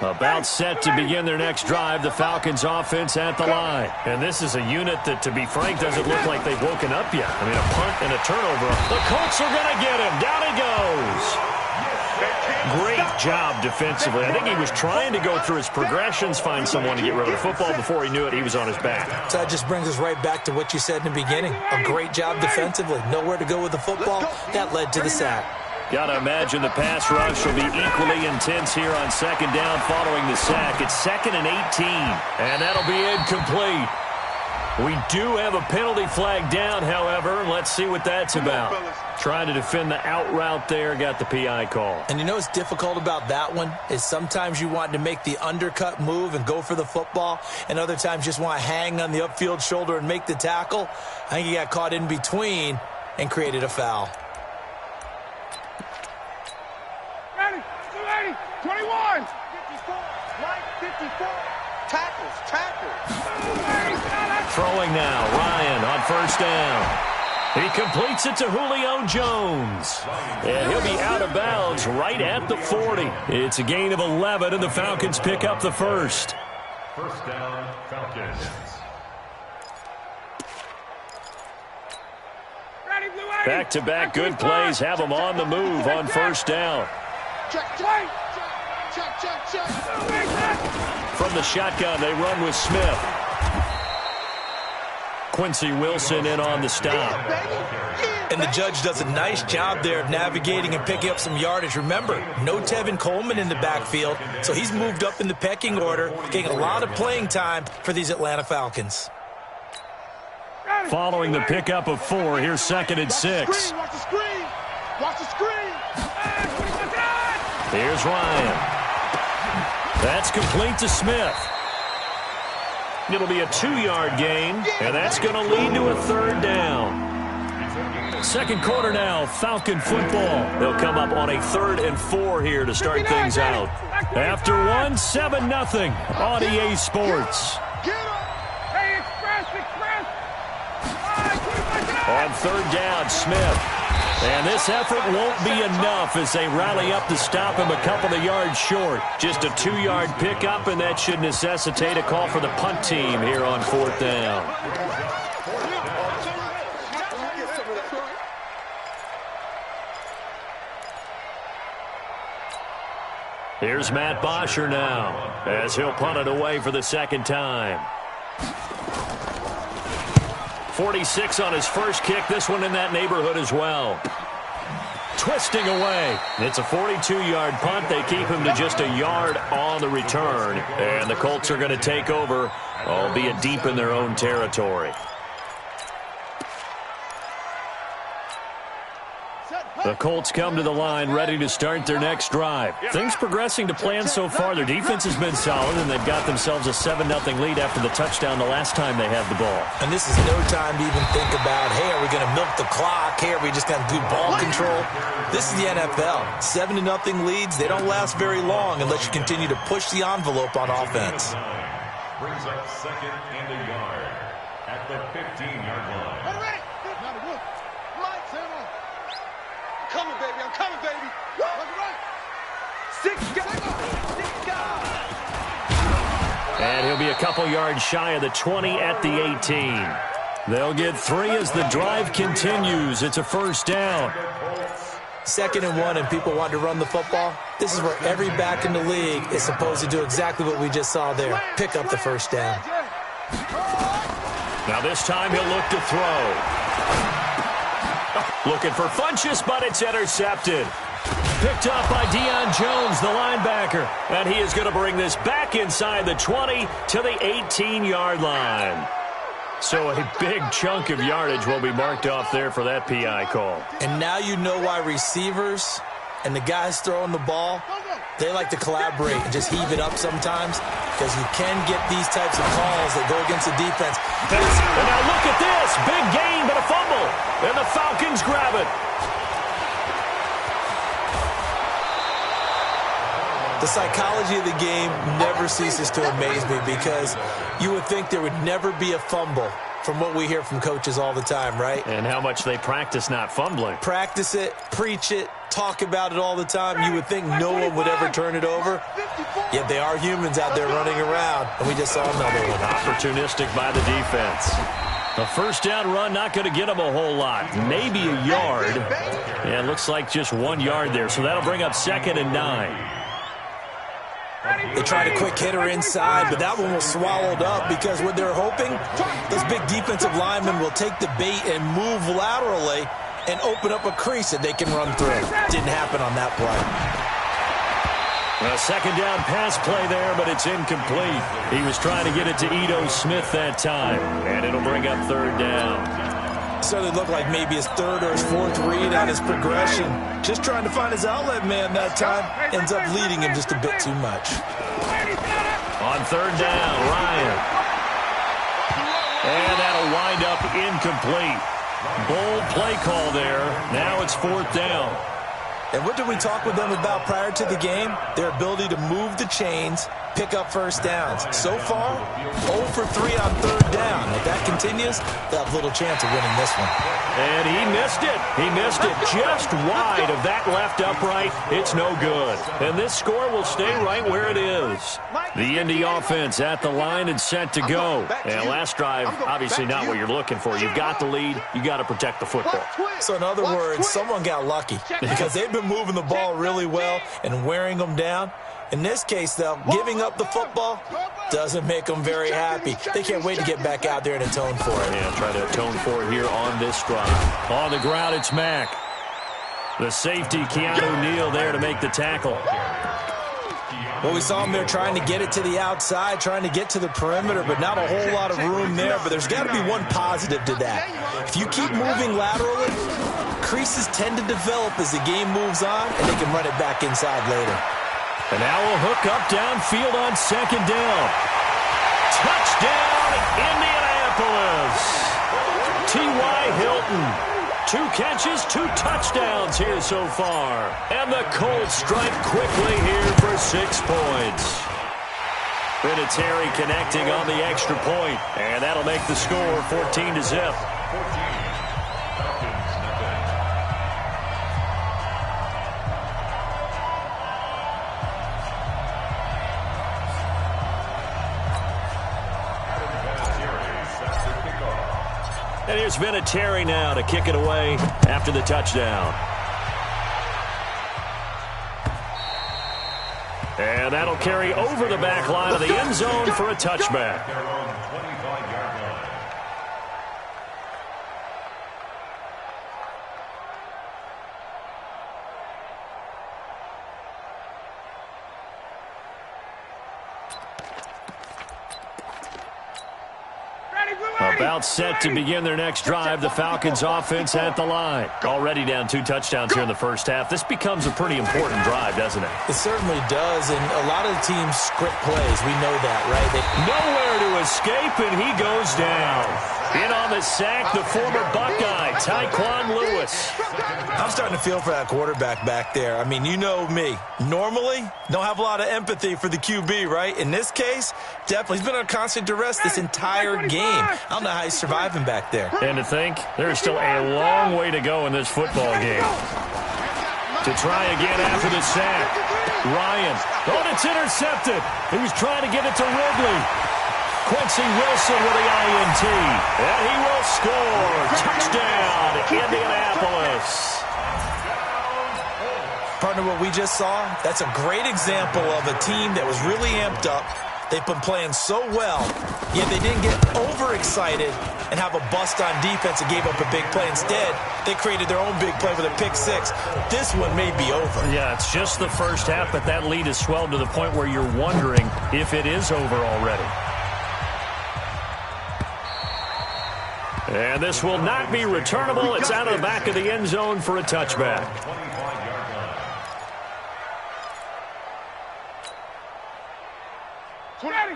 About set to begin their next drive, the Falcons offense at the line. And this is a unit that, to be frank, doesn't look like they've woken up yet. I mean, a punt and a turnover. The Colts are going to get him. Down he goes. Great job defensively. I think he was trying to go through his progressions, find someone to get rid of the football. Before he knew it, he was on his back. So that just brings us right back to what you said in the beginning. A great job defensively. Nowhere to go with the football. That led to the sack. Got to imagine the pass rush will be equally intense here on second down following the sack. It's 2nd and 18, and that'll be incomplete. We do have a penalty flag down, however. Let's see what that's about. Trying to defend the out route there, got the PI call. And you know what's difficult about that one is sometimes you want to make the undercut move and go for the football, and other times just want to hang on the upfield shoulder and make the tackle. I think he got caught in between and created a foul. 21. 54. Right 54. Tackles. Throwing now. Ryan on first down. He completes it to Julio Jones. And he'll be out of bounds right at the 40. It's a gain of 11, and the Falcons pick up the first. First down, Falcons. Back-to-back good plays have them on the move on first down. Check. From the shotgun, they run with Smith. Quincy Wilson in on the stop. And the judge does a nice job there of navigating and picking up some yardage. Remember, no Tevin Coleman in the backfield, so he's moved up in the pecking order, getting a lot of playing time for these Atlanta Falcons. Following the pickup of 4, here's 2nd and 6. Watch the screen. Here's Ryan. That's complete to Smith. It'll be a 2-yard gain, and that's going to lead to a 3rd down. Second quarter now, Falcon football. They'll come up on a 3rd and 4 here to start things out. After 1, 7-0 on EA Sports. On 3rd down, Smith. And this effort won't be enough as they rally up to stop him a couple of yards short. Just a 2-yard pickup, and that should necessitate a call for the punt team here on 4th down. Here's Matt Bosher now as he'll punt it away for the 2nd time. 46 on his first kick. This one in that neighborhood as well. Twisting away. It's a 42-yard punt. They keep him to just a yard on the return. And the Colts are going to take over, albeit deep in their own territory. The Colts come to the line ready to start their next drive. Things progressing to plan so far. Their defense has been solid, and they've got themselves a 7-0 lead after the touchdown the last time they had the ball. And this is no time to even think about, hey, are we going to milk the clock? Hey, are we just going to do ball control? This is the NFL. 7-0 leads, they don't last very long unless you continue to push the envelope on offense. Brings up 2nd and a yard at the 15-yard line. I'm coming, baby. And he'll be a couple yards shy of the 20 at the 18. They'll get 3 as the drive continues. It's a 1st down. 2nd and 1, and people want to run the football. This is where every back in the league is supposed to do exactly what we just saw there. Pick up the 1st down. Now this time he'll look to throw. Looking for Funchess, but it's intercepted. Picked up by Deion Jones, the linebacker. And he is going to bring this back inside the 20 to the 18-yard line. So a big chunk of yardage will be marked off there for that PI call. And now you know why receivers and the guys throwing the ball, they like to collaborate and just heave it up sometimes, because you can get these types of calls that go against the defense. And now look at this. Big gain, but a fumble. And the Falcons grab it. The psychology of the game never ceases to amaze me, because you would think there would never be a fumble from what we hear from coaches all the time, right? And how much they practice not fumbling. Practice it, preach it, talk about it all the time. You would think no one would ever turn it over. Yet they are humans out there running around, and we just saw another one. Opportunistic by the defense. A first down run, not going to get them a whole lot. Maybe a yard. Yeah, it looks like just 1 yard there, so that'll bring up 2nd and 9. They tried a quick hitter inside, but that one was swallowed up because what they're hoping, those big defensive linemen will take the bait and move laterally and open up a crease that they can run through. Didn't happen on that play. A 2nd down pass play there, but it's incomplete. He was trying to get it to Ito Smith that time, and it'll bring up 3rd down. Certainly looked like maybe his 3rd or his 4th read on his progression. Just trying to find his outlet man that time. Ends up leading him just a bit too much. On 3rd down, Ryan. And that'll wind up incomplete. Bold play call there. Now it's 4th down. And what did we talk with them about prior to the game? Their ability to move the chains, pick up first downs. So far, 0 for 3 on 3rd down. If that continues, they'll have little chance of winning this one. And he missed it. He missed it just wide of that left upright. It's no good. And this score will stay right where it is. The Indy offense at the line and set to go. And last drive, obviously not what you're looking for. You've got the lead. You got to protect the football. So in other words, someone got lucky because they've been moving the ball really well and wearing them down. In this case, though, giving up the football doesn't make them very happy. They can't wait to get back out there and atone for it. Yeah, try to atone for it here on this drive. On the ground, it's Mack. The safety, Keanu Neal, there to make the tackle. Well, we saw him there trying to get it to the outside, trying to get to the perimeter, but not a whole lot of room there. But there's got to be one positive to that. If you keep moving laterally, creases tend to develop as the game moves on, and they can run it back inside later. And now we'll hook up downfield on 2nd down. Touchdown, Indianapolis. T.Y. Hilton. 2 catches, 2 touchdowns here so far. And the Colts strike quickly here for 6 points. Vinatieri connecting on the extra point, and that'll make the score 14-0. And here's Vinatieri now to kick it away after the touchdown. And that'll carry over the back line of the end zone for a touchback. About set to begin their next drive, the Falcons offense at the line. Already down 2 touchdowns here in the first half. This becomes a pretty important drive, doesn't it? It certainly does, and a lot of the teams script plays. We know that, right? Nowhere to escape, and he goes down. In on the sack, the former Buckeye, Tyquan Lewis. I'm starting to feel for that quarterback back there. I mean, you know me. Normally, don't have a lot of empathy for the QB, right? In this case, definitely. He's been under constant duress this entire game. I don't know how he's surviving back there. And to think, there's still a long way to go in this football game. To try again after the sack. Ryan. Oh, it's intercepted. He was trying to get it to Ridley. Quincy Wilson with the INT. And he will score. Touchdown, Indianapolis. Partner, what we just saw, that's a great example of a team that was really amped up. They've been playing so well, yet they didn't get overexcited and have a bust on defense and gave up a big play. Instead, they created their own big play with a pick 6. This one may be over. Yeah, it's just the first half, but that lead has swelled to the point where you're wondering if it is over already. And this will not be returnable. It's out of the back of the end zone for a touchback.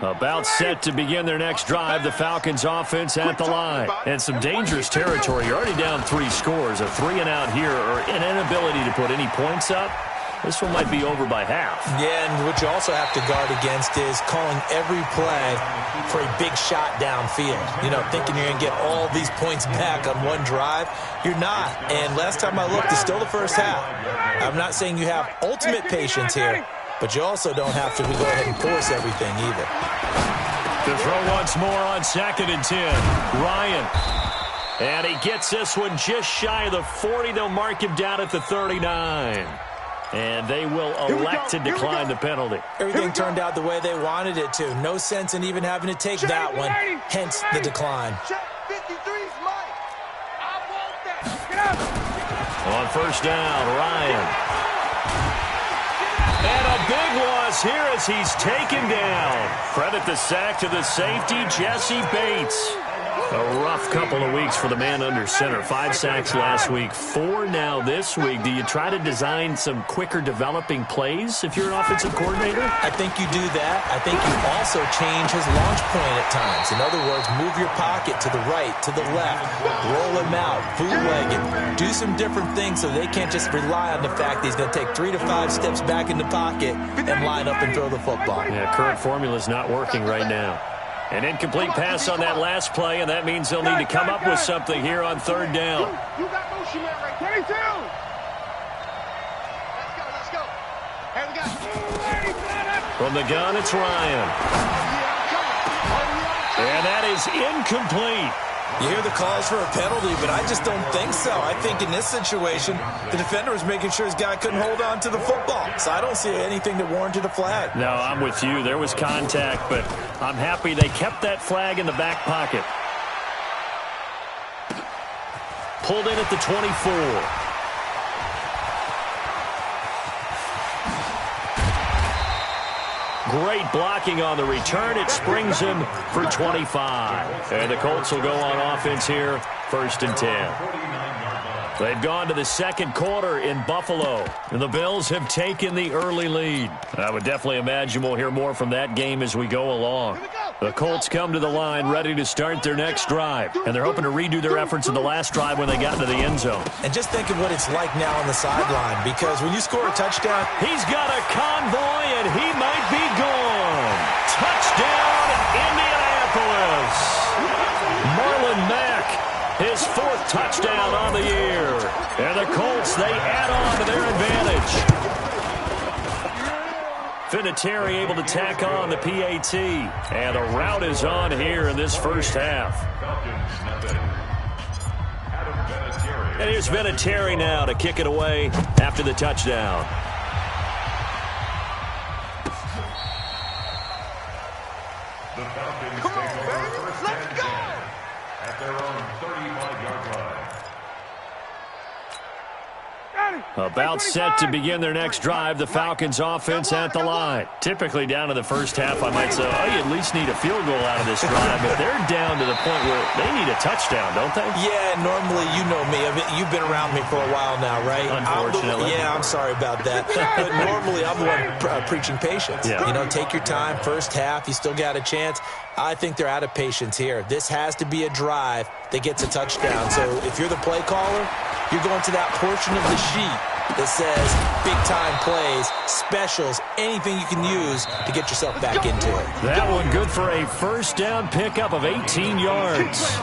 About set to begin their next drive, the Falcons offense at the line. And some dangerous territory. You're already down 3 scores. A 3-and-out here or an inability to put any points up. This one might be over by half. Yeah, and what you also have to guard against is calling every play for a big shot downfield. You know, thinking you're going to get all these points back on one drive. You're not. And last time I looked, it's still the first half. I'm not saying you have ultimate patience here, but you also don't have to go ahead and force everything either. To throw once more on 2nd and 10. Ryan. And he gets this one just shy of the 40. They'll mark him down at the 39. And they will elect to decline the penalty. Everything turned out the way they wanted it to. No sense in even having to take that one, hence the decline. On 1st down, Ryan. And a big loss here as he's taken down. Credit the sack to the safety, Jesse Bates. A rough couple of weeks for the man under center. 5 sacks last week, 4 now this week. Do you try to design some quicker developing plays if you're an offensive coordinator? I think you do that. I think you also change his launch point at times. In other words, move your pocket to the right, to the left, roll him out, bootleg him, do some different things so they can't just rely on the fact that he's going to take 3 to 5 steps back in the pocket and line up and throw the football. Yeah, current formula is not working right now. An incomplete pass on that last play, and that means they'll need to come up with something here on 3rd down. You got motion man right. 22. Let's go. Hey, we got. From the gun, it's Ryan. And that is incomplete. You hear the calls for a penalty, but I just don't think so. I think in this situation, the defender was making sure his guy couldn't hold on to the football. So I don't see anything that warranted a flag. No, I'm with you. There was contact, but I'm happy they kept that flag in the back pocket. Pulled in at the 24. Great blocking on the return. It springs him for 25. And the Colts will go on offense here, 1st and 10. They've gone to the 2nd quarter in Buffalo, and the Bills have taken the early lead. I would definitely imagine we'll hear more from that game as we go along. The Colts come to the line ready to start their next drive, and they're hoping to redo their efforts in the last drive when they got into the end zone. And just think of what it's like now on the sideline, because when you score a touchdown, he's got a convoy, and he might be gone. Touchdown, Indianapolis. Marlon Mack, his 4th touchdown on the year. And the Colts, they add on to their advantage. Vinatieri able to tack on the PAT. And the route is on here in this first half. And here's Vinatieri now to kick it away after the touchdown. The Falcons take over 1st and 10 at their own 35-yard line. About set to begin their next drive, the Falcons offense at the line. Typically down to the first half, I might say, oh, you at least need a field goal out of this drive, but they're down to the point where they need a touchdown, don't they? Yeah, normally, you know me. You've been around me for a while now, right? Unfortunately. I'm sorry about that. But normally, I'm the one preaching patience. Yeah. You know, take your time, first half, you still got a chance. I think they're out of patience here. This has to be a drive that gets a touchdown. So if you're the play caller, you're going to that portion of the sheet that says big-time plays, specials, anything you can use to get yourself back into it. That one good for a 1st down pickup of 18 yards.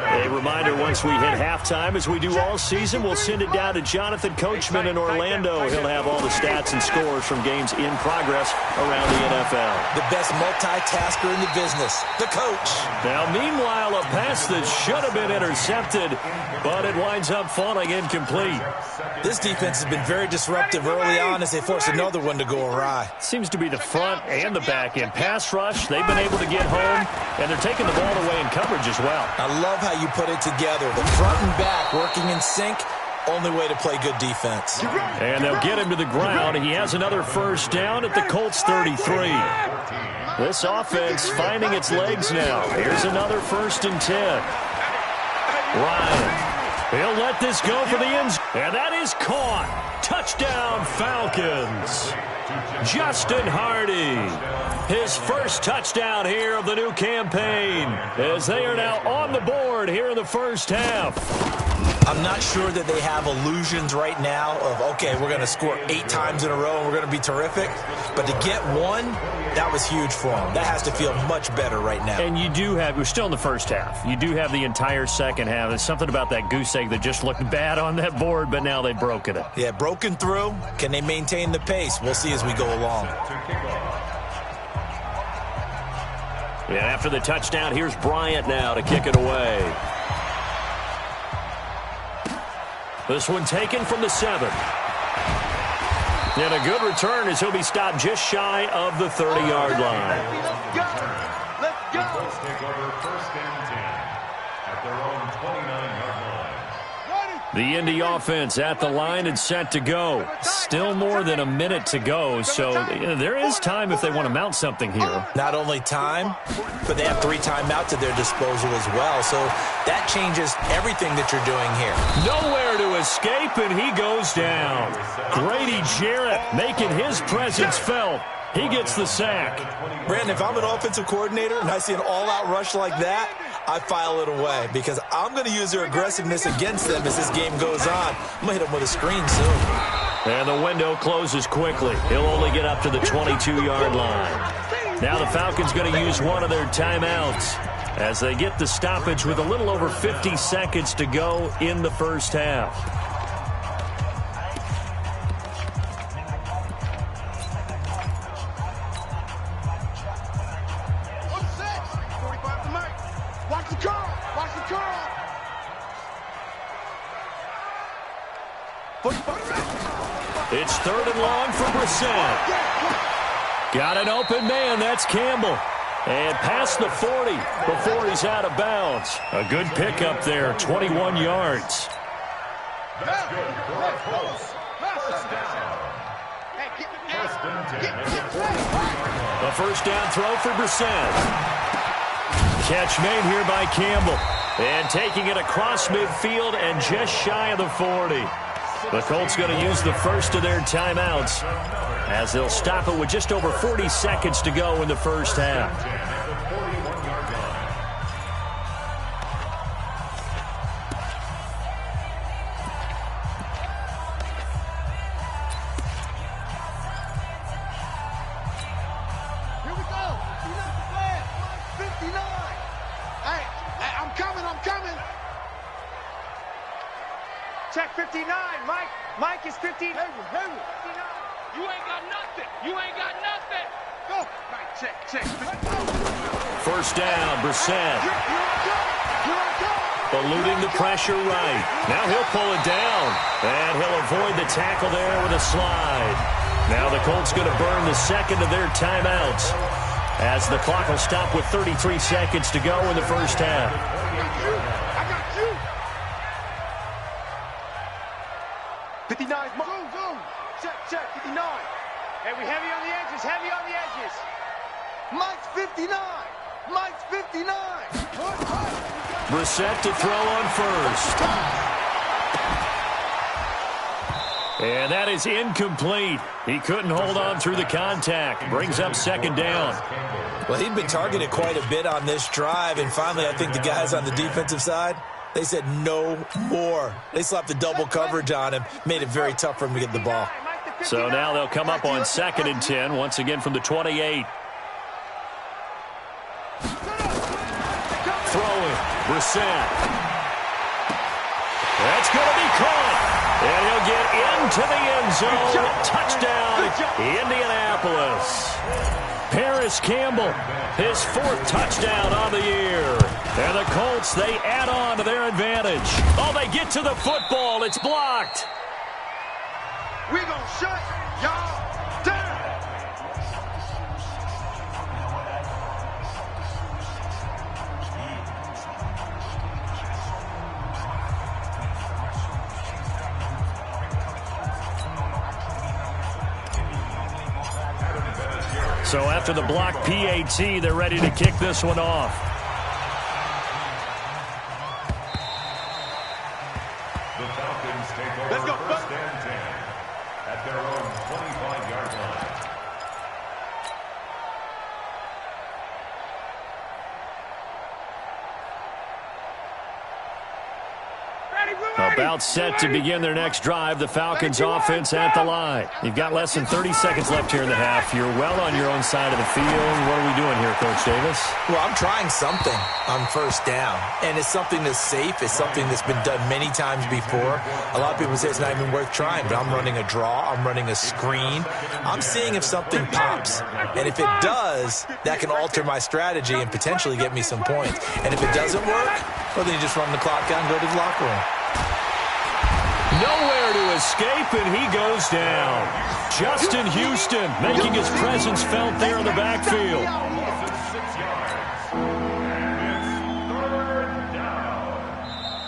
A reminder, once we hit halftime, as we do all season, we'll send it down to Jonathan Coachman in Orlando. He'll have all the stats and scores from games in progress around the NFL. The best multitasker in the business, the coach. Now, meanwhile, a pass that should have been intercepted, but it winds up falling incomplete. This defense has been very disruptive early on as they force another one to go awry. Seems to be the front and the back end. Pass rush, they've been able to get home, and they're taking the ball away in coverage as well. I love how you put it together. The front and back working in sync, only way to play good defense. And they'll get him to the ground. He has another 1st down at the Colts 33. This offense finding its legs now. Here's another 1st and 10. Ryan. He'll let this go for the end zone. And that is caught. Touchdown, Falcons. Justin Hardy. His 1st touchdown here of the new campaign as they are now on the board here in the first half. I'm not sure that they have illusions right now of, okay, we're going to score 8 times in a row and we're going to be terrific. But to get one, that was huge for them. That has to feel much better right now. And you do have, we're still in the first half. You do have the entire second half. There's something about that goose egg that just looked bad on that board, but now they've broken it. Yeah, broken through. Can they maintain the pace? We'll see as we go along. And after the touchdown, here's Bryant now to kick it away. This one taken from the 7. And a good return as he'll be stopped just shy of the 30-yard line. Let's go. Colts take over first and 10 at their own 29-yard line. The Indy offense at the line and set to go. Still more than a minute to go, so there is time if they want to mount something here. Not only time, but they have 3 timeouts at their disposal as well. So that changes everything that you're doing here. Nowhere to escape, and he goes down. Grady Jarrett making his presence felt. He gets the sack. Brandon, if I'm an offensive coordinator and I see an all-out rush like that, I file it away because I'm going to use their aggressiveness against them as this game goes on. I'm going to hit them with a screen soon. And the window closes quickly. He'll only get up to the 22-yard line. Now the Falcons going to use one of their timeouts as they get the stoppage with a little over 50 seconds to go in the first half. It's 3rd and long for Brissett. Got an open man. That's Campbell. And past the 40 before he's out of bounds. A good pickup there, 21 yards. That's good for a Colts. First down. First and 10 at the 43-yard line. A first down throw for Brissett. Catch made here by Campbell. And taking it across midfield and just shy of the 40. The Colts going to use the first of their timeouts as they'll stop it with just over 40 seconds to go in the first half. Here we go. You know the plan. 59. Hey, I'm coming. Check 59, Mike. Mike is 15. Hey, 59. You ain't got nothing. Go. Right, check. First down, Brissett. Here I go. Eluding the pressure right. Now he'll pull it down. And he'll avoid the tackle there with a slide. Now the Colts going to burn the second of their timeouts as the clock will stop with 33 seconds to go in the first half. I got you. 59's go. Check, 59. Hey, we heavy on the edges. Mike's 59. Brissett to throw on first. And that is incomplete. He couldn't hold on through the contact. Brings up second down. Well, he'd been targeted quite a bit on this drive, and finally I think the guys on the defensive side, they said no more. They slapped the double coverage on him, made it very tough for him to get the ball. So now they'll come up on 2nd and 10, once again from the 28. Throwing, Brissett. That's going to be caught. And he'll get into the end zone. Touchdown, Indianapolis. Paris Campbell, his 4th touchdown on the year. And the Colts, they add on to their advantage. Oh, they get to the football. It's blocked. We gonna shut y'all down. So after the block PAT, they're ready to kick this one off. The Falcons take over first and 10 at their own 25-yard line. A About set to begin their next drive, the Falcons offense at the line. You've got less than 30 seconds left here in the half. You're well on your own side of the field. What are we doing here, Coach Davis? Well, I'm trying something on first down, and it's something that's safe. It's something that's been done many times before. A lot of people say it's not even worth trying, but I'm running a draw. I'm running a screen. I'm seeing if something pops, and if it does, that can alter my strategy and potentially get me some points. And if it doesn't work, well, then you just run the clock out and go to the locker room. Nowhere to escape, and he goes down. Justin Houston making his presence felt there in the backfield.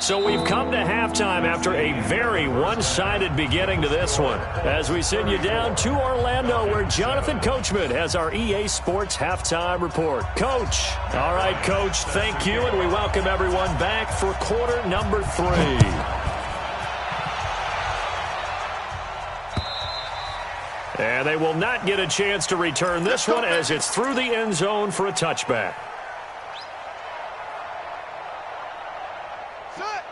So we've come to halftime after a very one-sided beginning to this one. As we send you down to Orlando, where Jonathan Coachman has our EA Sports Halftime Report. Coach. All right, Coach, thank you, and we welcome everyone back for quarter number 3. And they will not get a chance to return this one as it's through the end zone for a touchback.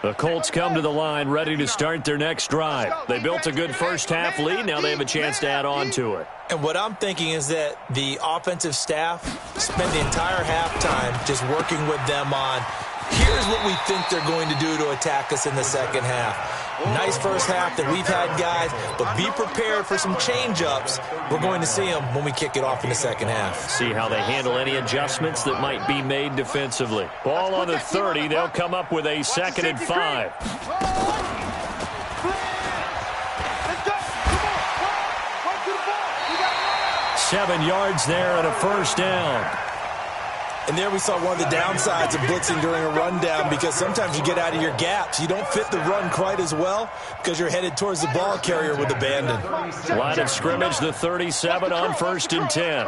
The Colts come to the line ready to start their next drive. They built a good first-half lead. Now they have a chance to add on to it. And what I'm thinking is that the offensive staff spent the entire halftime just working with them on, here's what we think they're going to do to attack us in the second half. Nice first half that we've had, guys, but be prepared for some change-ups. We're going to see them when we kick it off in the second half. See how they handle any adjustments that might be made defensively. Ball on the 30. They'll come up with a 2nd and 5. 7 yards there and a first down. And there we saw one of the downsides of blitzing during a rundown, because sometimes you get out of your gaps. You don't fit the run quite as well because you're headed towards the ball carrier with abandon. Line of scrimmage, the 37 on 1st and 10.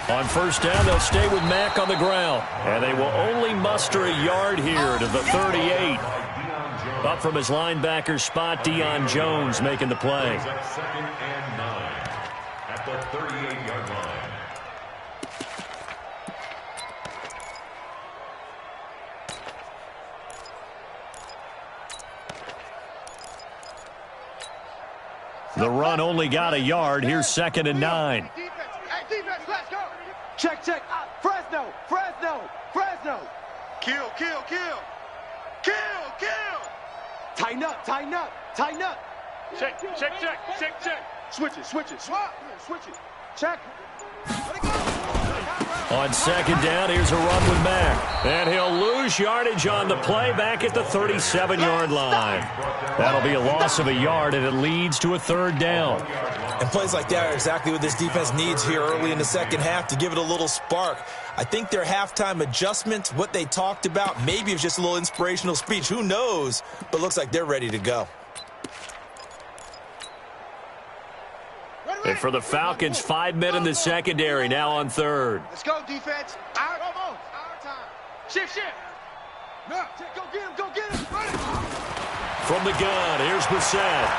On first down, they'll stay with Mack on the ground. And they will only muster a yard here to the 38. Up from his linebacker spot, Deion Jones making the play. 2nd and 9 at the 38-yard line. The run only got a yard. Here's 2nd and 9. Defense, let's go. Check. Fresno. Kill. Tighten up. Check. Switch it. Check. On 2nd down, here's a run with Mack. And he'll lose yardage on the play back at the 37-yard line. That'll be a loss of a yard, and it leads to a 3rd down. And plays like that are exactly what this defense needs here early in the second half to give it a little spark. I think their halftime adjustment, what they talked about, maybe it's just a little inspirational speech. Who knows? But looks like they're ready to go. And for the Falcons, 5 men in the secondary, now on 3rd. Let's go, defense. Our time. Shift. No. Go get him. Run it. From the gun, here's Brissett.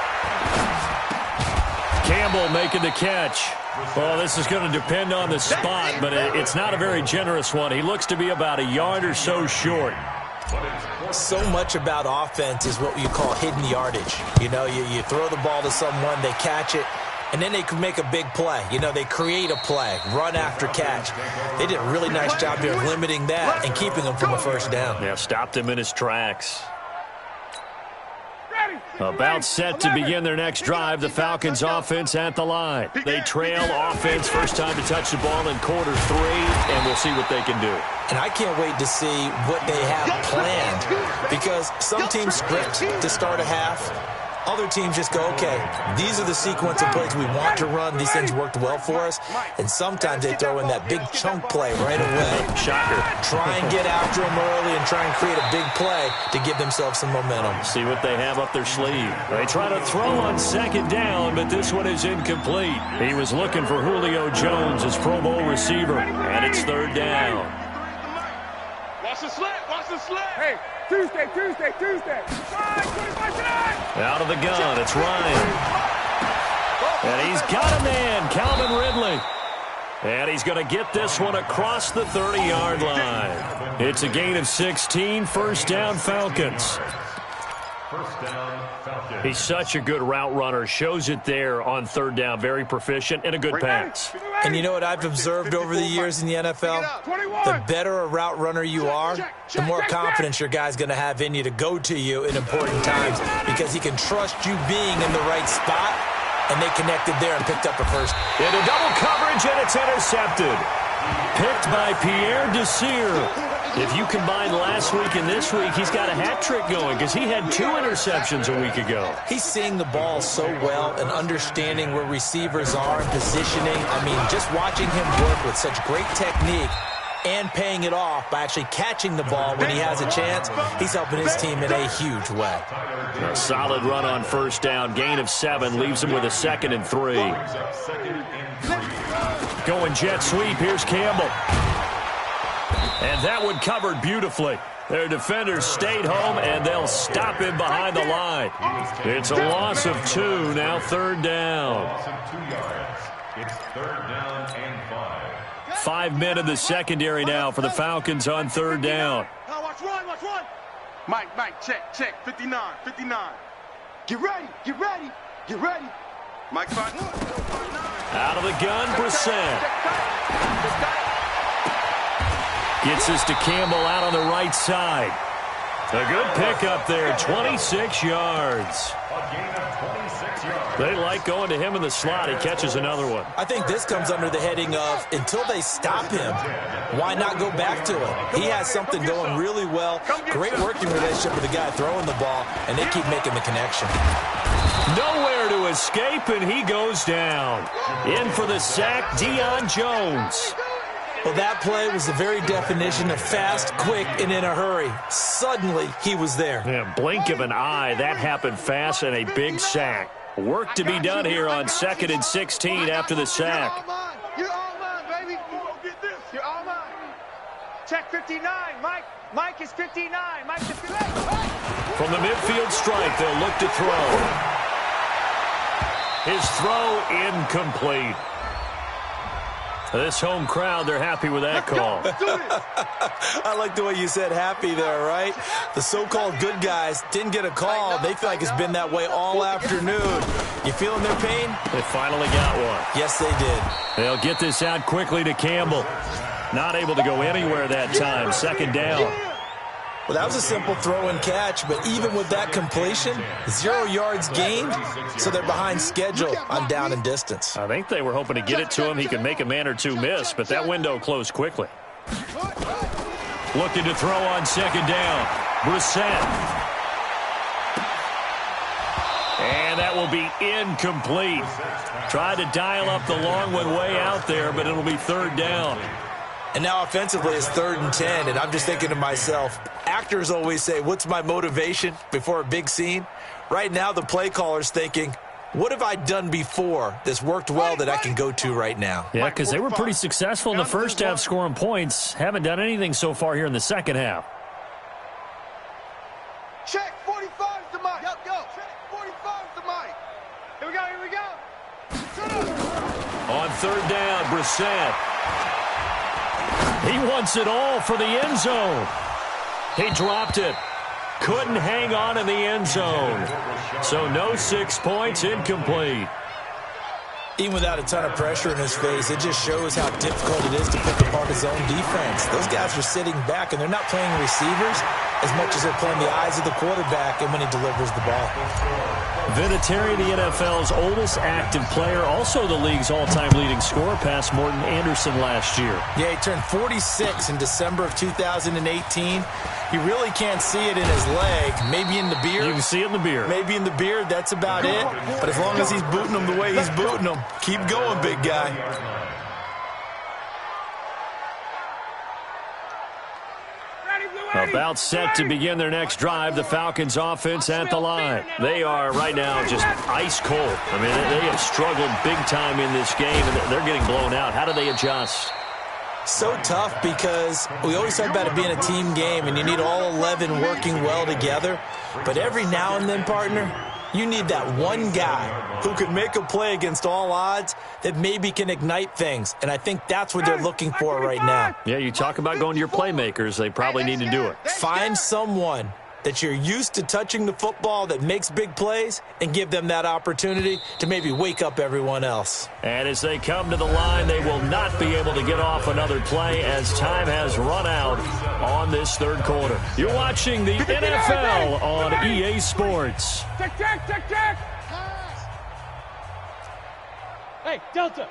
Campbell making the catch. Well, this is going to depend on the spot, but it's not a very generous one. He looks to be about a yard or so short. So much about offense is what you call hidden yardage. You know, you throw the ball to someone, they catch it, and then they can make a big play. You know, they create a play, run after catch. They did a really nice job here of limiting that and keeping them from a first down. Yeah, stopped him in his tracks. About set to begin their next drive, the Falcons offense at the line. They trail offense, first time to touch the ball in quarter 3, and we'll see what they can do. And I can't wait to see what they have planned, because some teams script to start a half. Other teams just go, okay, these are the sequence of plays we want to run. These things worked well for us. And sometimes they throw in that big chunk play right away. Shocker. Try and get after them early and try and create a big play to give themselves some momentum. See what they have up their sleeve. They try to throw on 2nd down, but this one is incomplete. He was looking for Julio Jones, his Pro Bowl receiver, and it's 3rd down. Watch the slant. Hey. Tuesday. 25 tonight. Out of the gun, it's Ryan. And he's got a man, Calvin Ridley. And he's going to get this one across the 30-yard line. It's a gain of 16, first down Falcons. First down, Falcons. He's such a good route runner. Shows it there on third down. Very proficient and a good pass. And you know what I've observed over the years in the NFL? The better a route runner you are, the more confidence your guy's going to have in you to go to you in important times because he can trust you being in the right spot, and they connected there and picked up a first. Into double coverage, and it's intercepted. Picked by Pierre Desir. If you combine last week and this week, he's got a hat trick going because he had 2 interceptions a week ago. He's seeing the ball so well and understanding where receivers are and positioning. I mean, just watching him work with such great technique and paying it off by actually catching the ball when he has a chance, he's helping his team in a huge way. A solid run on first down. Gain of 7 leaves him with a 2nd and 3. Going jet sweep. Here's Campbell. And that one covered beautifully. Their defenders stayed home, and they'll stop him behind the line. It's a loss of 2, now third down. Loss of 2 yards. It's third down and 5. 5 men in the secondary now for the Falcons on third down. Now watch one. Mike, check. 59. Get ready. Mike, fine. Out of the gun, Brissett. Gets this to Campbell out on the right side. A good pickup there, 26 yards. A gain of 26 yards. They like going to him in the slot. He catches another one. I think this comes under the heading of until they stop him, why not go back to him? He has something going really well. Great working relationship with the guy throwing the ball, and they keep making the connection. Nowhere to escape, and he goes down. In for the sack, Deion Jones. Well, that play was the very definition of fast, quick, and in a hurry. Suddenly, he was there. Yeah, blink of an eye. That happened fast and a big sack. Work to be done here on 2nd and 16 after the sack. You're all mine, baby. You're all mine. Check 59, Mike. Mike is 59. Mike's 59. From the midfield strike, they'll look to throw. His throw incomplete. This home crowd, they're happy with that call. I like the way you said happy there, right? The so-called good guys didn't get a call. They feel like it's been that way all afternoon. You feeling their pain? They finally got one. Yes, they did. They'll get this out quickly to Campbell. Not able to go anywhere that time. 2nd down. Well, that was a simple throw and catch, but even with that completion, 0 yards gained, so they're behind schedule on down and distance. I think they were hoping to get it to him. He could make a man or two miss, but that window closed quickly. Looking to throw on 2nd down. Brissett. And that will be incomplete. Tried to dial up the long one way out there, but it'll be 3rd down. And now offensively it's 3rd and 10, and I'm just thinking to myself, actors always say, what's my motivation before a big scene? Right now the play caller's thinking, what have I done before that's worked well that I can go to right now? Yeah, because they were pretty successful in the first half scoring points. Haven't done anything so far here in the second half. Check 45 to Mike. Yep, go. Check 45 to Mike. Here we go. On 3rd down, Brissett. He wants it all for the end zone. He dropped it. Couldn't hang on in the end zone. So no 6 points, incomplete. Even without a ton of pressure in his face, it just shows how difficult it is to pick apart his own defense. Those guys are sitting back, and they're not playing receivers as much as they're playing the eyes of the quarterback and when he delivers the ball. Vinatieri, the NFL's oldest active player, also the league's all-time leading scorer, past Morton Anderson last year. Yeah, he turned 46 in December of 2018. You really can't see it in his leg. Maybe in the beard. You can see it in the beard. Maybe in the beard. That's about it. But as long as he's booting them the way he's booting them, keep going, big guy. About set to begin their next drive, the Falcons offense at the line. They are right now just ice cold. I mean, they have struggled big time in this game, and they're getting blown out. How do they adjust? So tough because we always talk about it being a team game and you need all 11 working well together. But every now and then, partner, you need that one guy who can make a play against all odds that maybe can ignite things. And I think that's what they're looking for right now. Yeah, you talk about going to your playmakers. They probably need to do it. Find someone that you're used to touching the football that makes big plays and give them that opportunity to maybe wake up everyone else. And as they come to the line, they will not be able to get off another play as time has run out on this third quarter. You're watching the NFL on EA Sports. Check. Hey, Delta.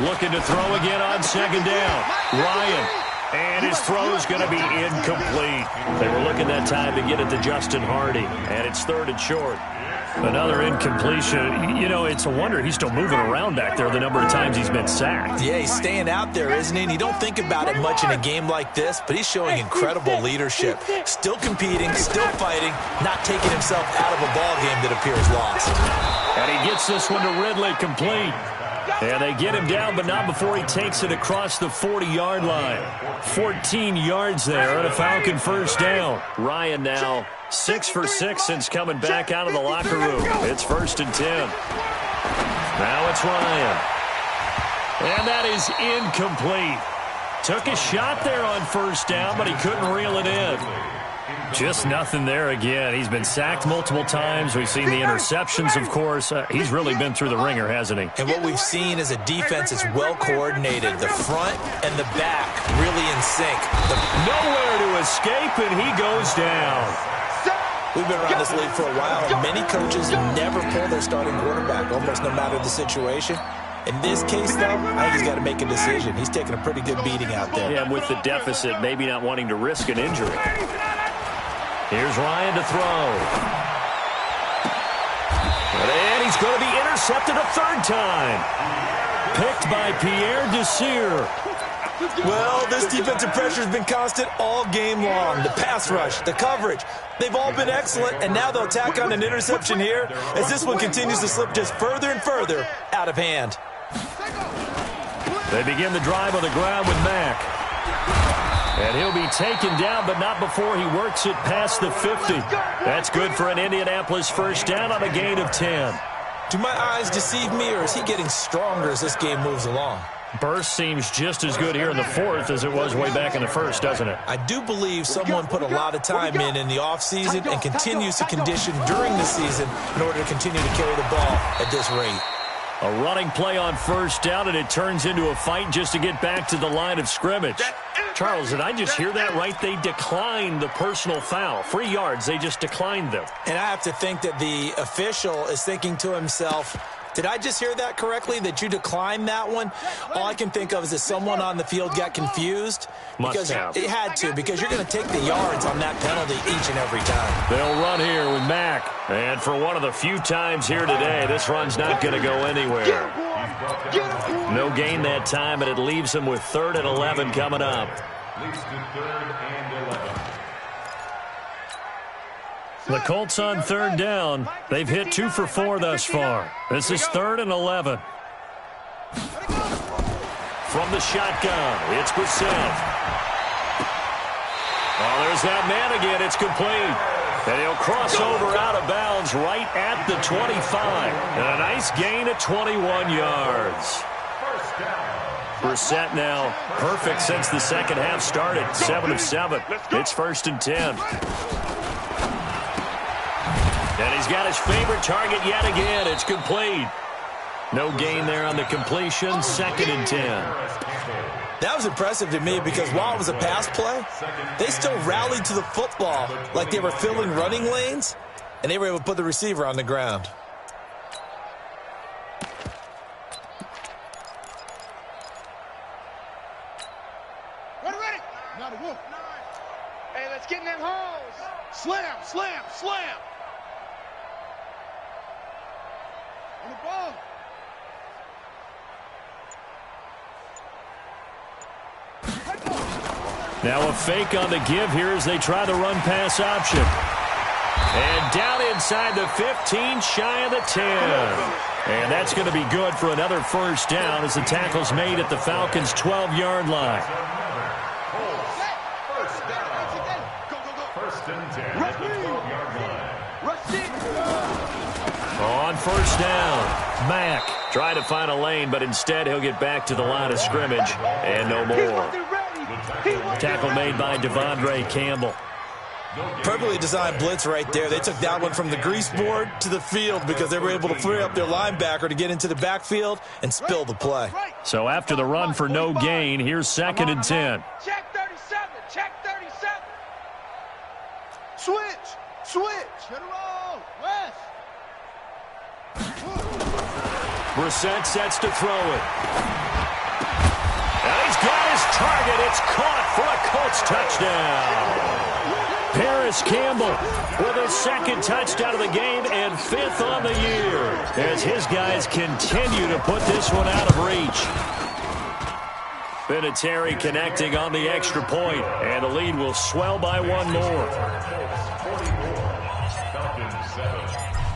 Looking to throw again on second down. Ryan. And his throw is going to be incomplete. They were looking that time to get it to Justin Hardy. And it's third and short. Another incompletion. You know, it's a wonder he's still moving around back there the number of times he's been sacked. Yeah, he's staying out there, isn't he? And you don't think about it much in a game like this, but he's showing incredible leadership. Still competing, still fighting, not taking himself out of a ball game that appears lost. And he gets this one to Ridley complete. And they get him down, but not before he takes it across the 40-yard line. 14 yards there and a Falcon first down. Ryan now 6 for 6 since coming back out of the locker room. It's 1st and 10. Now it's Ryan. And that is incomplete. Took a shot there on first down, but he couldn't reel it in. Just nothing there again. He's been sacked multiple times. We've seen the interceptions, of course. He's really been through the ringer, hasn't he? And what we've seen is a defense that's well coordinated. The front and the back really in sync. Nowhere to escape, and he goes down. We've been around this league for a while, and many coaches never pull their starting quarterback, almost no matter the situation. In this case, though, I think he's got to make a decision. He's taking a pretty good beating out there. Yeah, and with the deficit, maybe not wanting to risk an injury. Here's Ryan to throw. And he's going to be intercepted a third time. Picked by Pierre Desir. Well, this defensive pressure has been constant all game long. The pass rush, the coverage, they've all been excellent, and now they'll tack on an interception here as this one continues to slip just further and further out of hand. They begin the drive on the ground with Mack. And he'll be taken down, but not before he works it past the 50. That's good for an Indianapolis first down on a gain of 10. Do my eyes deceive me, or is he getting stronger as this game moves along? Burst seems just as good here in the fourth as it was way back in the first, doesn't it? I do believe someone put a lot of time in the offseason and continues to condition during the season in order to continue to carry the ball at this rate. A running play on first down, and it turns into a fight just to get back to the line of scrimmage. Charles, did I just hear that right? They declined the personal foul. 3 yards, they just declined them. And I have to think that the official is thinking to himself, did I just hear that correctly, that you declined that one? All I can think of is that someone on the field got confused. Must have. It had to, because you're going to take the yards on that penalty each and every time. They'll run here with Mack. And for one of the few times here today, this run's not going to go anywhere. No gain that time, and it leaves them with 3rd and 11 coming up. The Colts on 3rd down. They've hit 2 for 4 thus far. This is 3rd and 11. From the shotgun, it's Brissett. Oh, there's that man again. It's complete. And he'll cross over out of bounds right at the 25. And a nice gain of 21 yards. Brissett now perfect since the second half started. 7 of 7. It's 1st and 10. And he's got his favorite target yet again. It's complete. No gain there on the completion. 2nd and 10. That was impressive to me because while it was a pass play, they still rallied to the football like they were filling running lanes, and they were able to put the receiver on the ground. Ready. Now the wolf. Hey, let's get in them holes. Slam. On the ball. Now a fake on the give here as they try the run-pass option. And down inside the 15, shy of the 10. And that's going to be good for another first down as the tackle's made at the Falcons' 12-yard line. First and 10 at the 12-yard line. On first down, Mack trying to find a lane, but instead he'll get back to the line of scrimmage and no more. Tackle made by Devondre Campbell. Perfectly designed blitz right there. They took that one from the grease board to the field because they were able to free up their linebacker to get into the backfield and spill the play. So after the run for no gain, here's 2nd and 10. Check 37. Check 37. Switch. Hit a roll. West. Brissett sets to throw it. And he's got his target. It's caught for a Colts touchdown. Paris Campbell with his 2nd touchdown of the game and 5th on the year as his guys continue to put this one out of reach. Vinatieri connecting on the extra point, and the lead will swell by one more.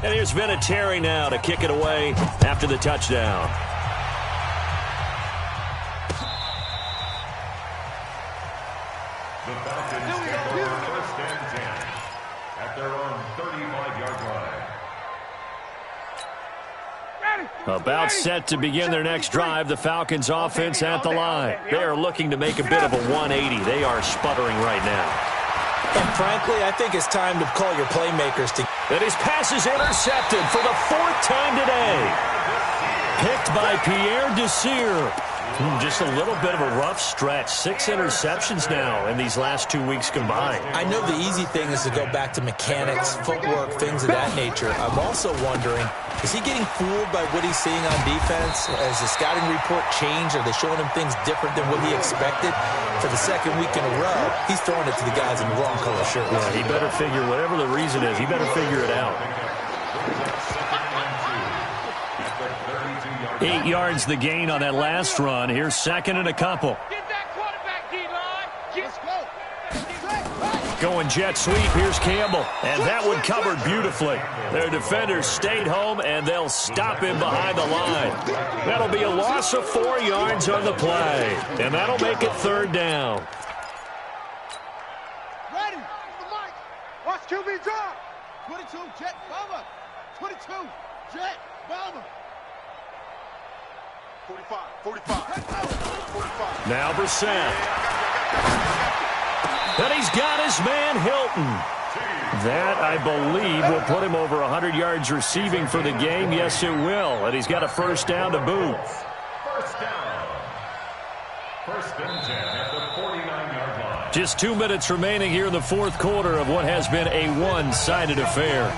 And here's Vinatieri now to kick it away after the touchdown. The Falcons take over first and 10 at their own 35-yard line. About set to begin their next drive, the Falcons offense at the line. They are looking to make a bit of a 180. They are sputtering right now. And frankly, I think it's time to call your playmakers to... And his pass is intercepted for the 4th time today. Picked by Pierre Desir. Just a little bit of a rough stretch. 6 interceptions now in these last 2 weeks combined. I know the easy thing is to go back to mechanics, footwork, things of that nature. I'm also wondering, is he getting fooled by what he's seeing on defense? Has the scouting report changed? Are they showing him things different than what he expected? For the 2nd week in a row, he's throwing it to the guys in the wrong color shirts. Yeah, he better figure, whatever the reason is, he better figure it out. 8 yards the gain on that last run. Here's 2nd and a couple. Get that quarterback, D-line. Going jet sweep. Here's Campbell. And that one covered beautifully. Their defenders stayed home, and they'll stop him behind the line. That'll be a loss of 4 yards on the play. And that'll make it 3rd down. Ready. Watch QB drop. 22, jet bomber. 22, jet bomber. 45. Now Brissett. And he's got his man Hilton. That, I believe, will put him over 100 yards receiving for the game. Yes, it will. And he's got a 1st down to boot. First down. 1st and 10 at the 49-yard line. Just 2 minutes remaining here in the 4th quarter of what has been a one-sided affair.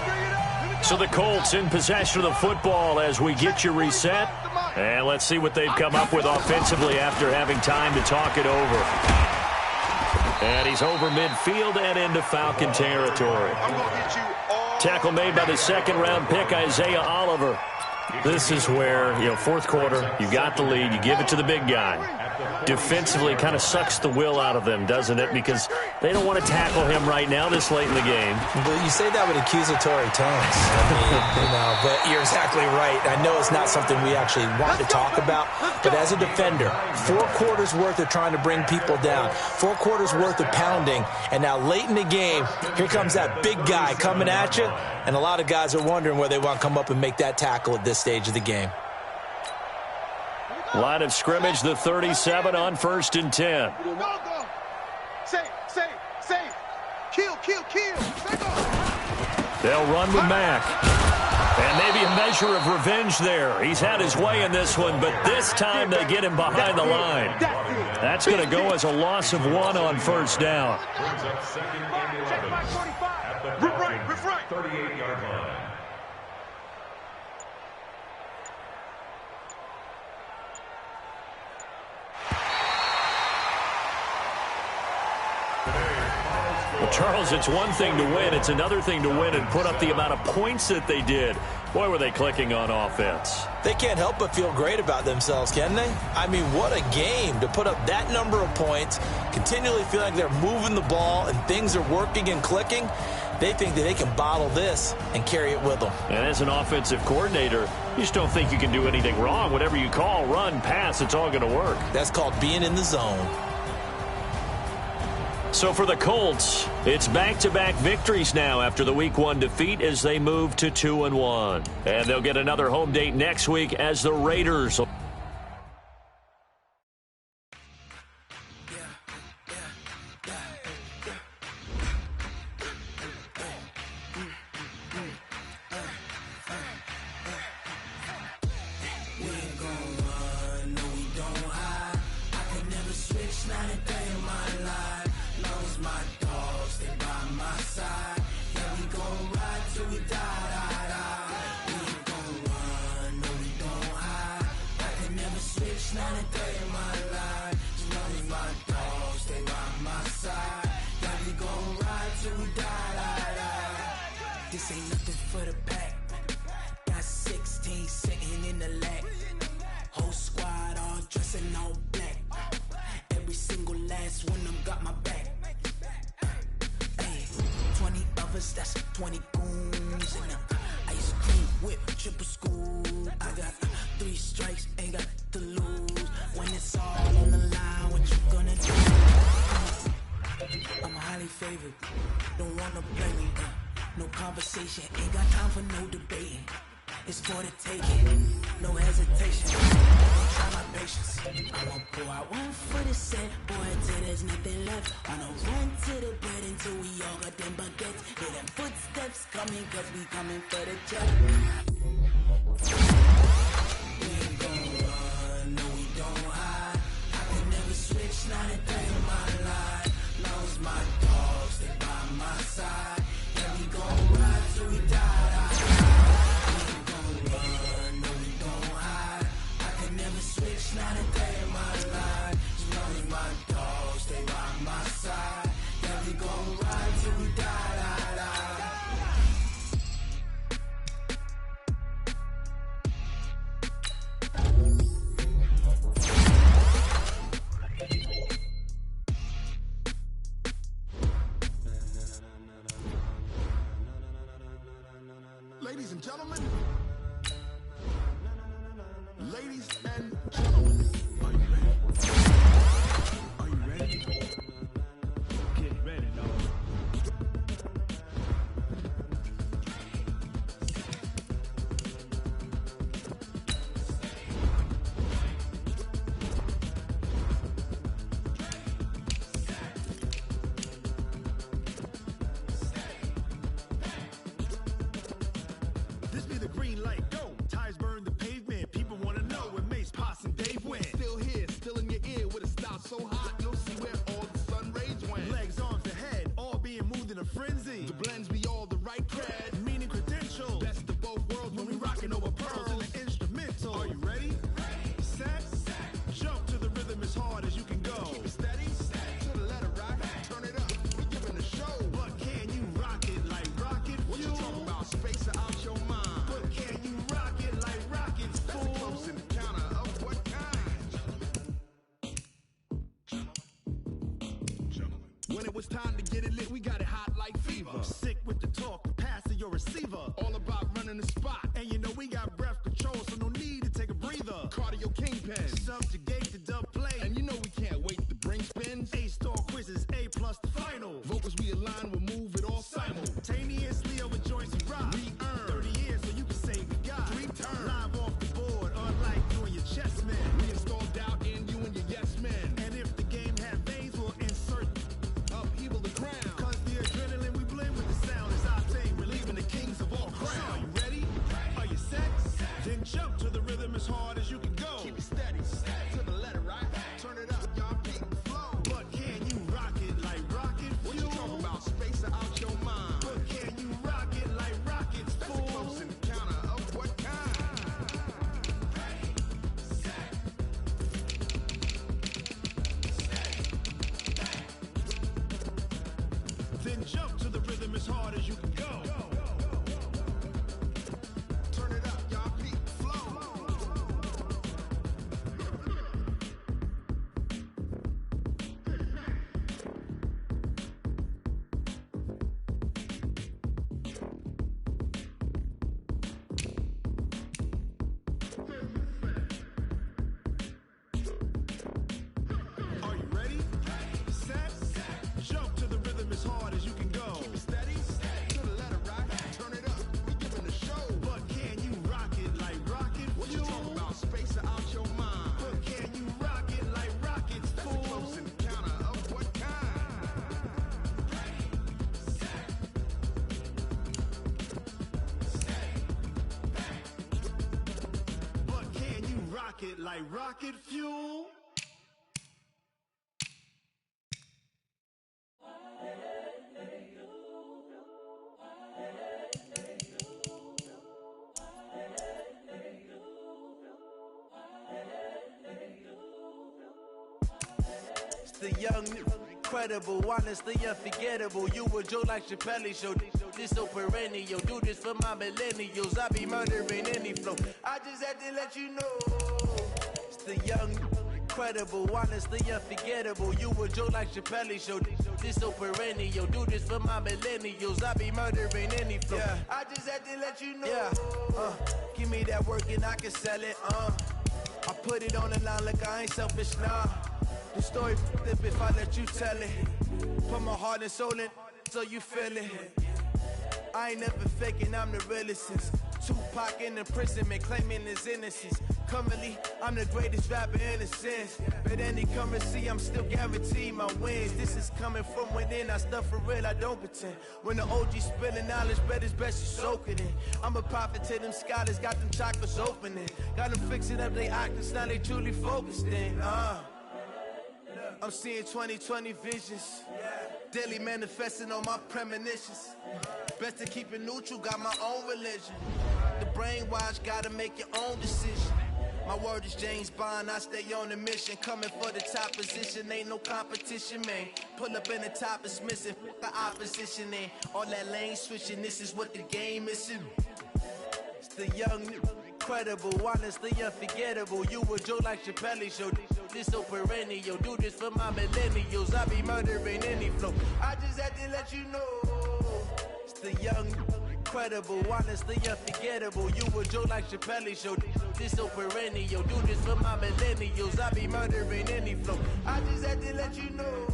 So the Colts in possession of the football as we get you reset. And let's see what they've come up with offensively after having time to talk it over. And he's over midfield and into Falcon territory. Tackle made by the 2nd-round pick, Isaiah Oliver. This is where, 4th quarter, you got the lead, you give it to the big guy. Defensively, kind of sucks the will out of them, doesn't it? Because they don't want to tackle him right now this late in the game. But you say that with accusatory tones. But you're exactly right. I know it's not something we actually want to talk about, but as a defender, 4 quarters worth of trying to bring people down, 4 quarters worth of pounding, and now late in the game, here comes that big guy coming at you, and a lot of guys are wondering where they want to come up and make that tackle at this stage of the game. Line of scrimmage, the 37 on 1st and 10. Go. Safe. Kill. They'll run with Mack. And maybe a measure of revenge there. He's had his way in this one, but this time they get him behind the line. That's going to go as a loss of 1 on 1st down. Brings up 2nd and 11 at the 38-yard line. Well, Charles, it's one thing to win. It's another thing to win and put up the amount of points that they did. Boy, were they clicking on offense. They can't help but feel great about themselves, can they? I mean, what a game to put up that number of points, continually feel like they're moving the ball and things are working and clicking. They think that they can bottle this and carry it with them. And as an offensive coordinator, you just don't think you can do anything wrong. Whatever you call, run, pass, it's all going to work. That's called being in the zone. So for the Colts, it's back-to-back victories now after the Week 1 defeat as they move to 2-1. And they'll get another home date next week as the Raiders. This ain't nothing for the pack. Got 16 sitting in the lap. Whole squad all dressing all black. Every single last one of them got my back. Hey, 20 of us, that's 20 goons. And ice cream whip, triple scoop. I got 3 strikes, ain't got to lose. When it's all on the line, what you gonna do? I'm highly favored, don't wanna play me. No conversation, ain't got time for no debating. It's for the taking, no hesitation. Don't try my patience. I won't pull out one for the set, boy, till there's nothing left. On a run to the bread until we all got them baguettes. Hear them footsteps coming, cause we coming for the check. We ain't gon' run, no we don't hide. I can never switch, not a day in my life. Long as my dogs, they by my side. We gon' ride till we die. We ain't gon' run, no we don't hide. I can never switch, not a day in my life. As long as my dogs stay by my side. Yeah, we gon' ride till we die. Ladies and gentlemen, ladies and gentlemen, are you ready? Are you ready? Get ready, dog. This be the green light, go. Tires burn the pavement. People want to know where Mace, Poss, and Dave went. Still here, still in your ear with a style so hot, you'll see where all the sun rays went. Legs, arms, the head, all being moved in a frenzy. The blends be all the right cred, meaning credential. Best of both worlds when we rockin' over pearls in the instrumental. Are you ready? Set, jump to the rhythm as hard as you can go. Keep it steady, to the letter rock, turn it up. We giving a show, but can you rock it like rocket fuel? What you talking about? Space out your mind. But can you rock it like rockets, fool? That's a close encounter of what kind? Gentlemen. When it was time to get it lit, we got it hot like fever. Sick with the talk, the pass to your receiver. All about running the spot. And you know we got breath control, so no need to take a breather. Cardio kingpin, subjugate the dub play. And you know we can't wait to bring spins. A-star quizzes, A+ the final. Vocals we align, we'll move it all simultaneously over joints and rock. We earn 30 years, so you can say we got 3 turns. Live off the board, unlike you and your chess man. We installed doubt in you and your yes men. And if the game had veins, we'll insert upheaval the crown. Cause the adrenaline we blend with the sound is our thing, relieving the kings of all crowns. So are you ready? Are you set? Then jump to the rhythm as hard as you can go. Keep it steady, to the letter right. it like rocket fuel. The young, incredible, honestly unforgettable. You a joke like Chappelle Show. This so perennial. Do this for my millennials. I be murdering any flow. I just had to let you know. It's the young, incredible, honestly unforgettable. You a joke like Chappelle Show. This so perennial. Do this for my millennials. I be murdering any flow. Yeah. I just had to let you know. Yeah. Give me that work and I can sell it. I put it on the line like I ain't selfish, nah. The story flip if I let you tell it. Put my heart and soul in so you feel it. I ain't never faking, I'm the realest since Tupac in imprisonment, claiming his innocence. Currently, I'm the greatest rapper in a sense. But any currency, I'm still guaranteed my wins. This is coming from within, I stuff for real, I don't pretend. When the OG spilling knowledge, bet it's best you soak it in. I'm a prophet to them scholars, got them chakras opening. Got them fixing up they octaves, now they truly focused in. I'm seeing 2020 visions. Daily manifesting on my premonitions. Best to keep it neutral, got my own religion. The brainwash, gotta make your own decision. My word is James Bond, I stay on a mission. Coming for the top position, ain't no competition, man. Pull up in the top, it's missing, the opposition ain't. All that lane switching, this is what the game is. It's the young, incredible, honestly unforgettable. You a joke like Chappelle Show. This so perennial. Do this for my millennials. I be murdering any flow. I just had to let you know. It's the young, incredible, honestly unforgettable. You a joke like Chappelle Show. This so perennial. Do this for my millennials. I be murdering any flow. I just had to let you know.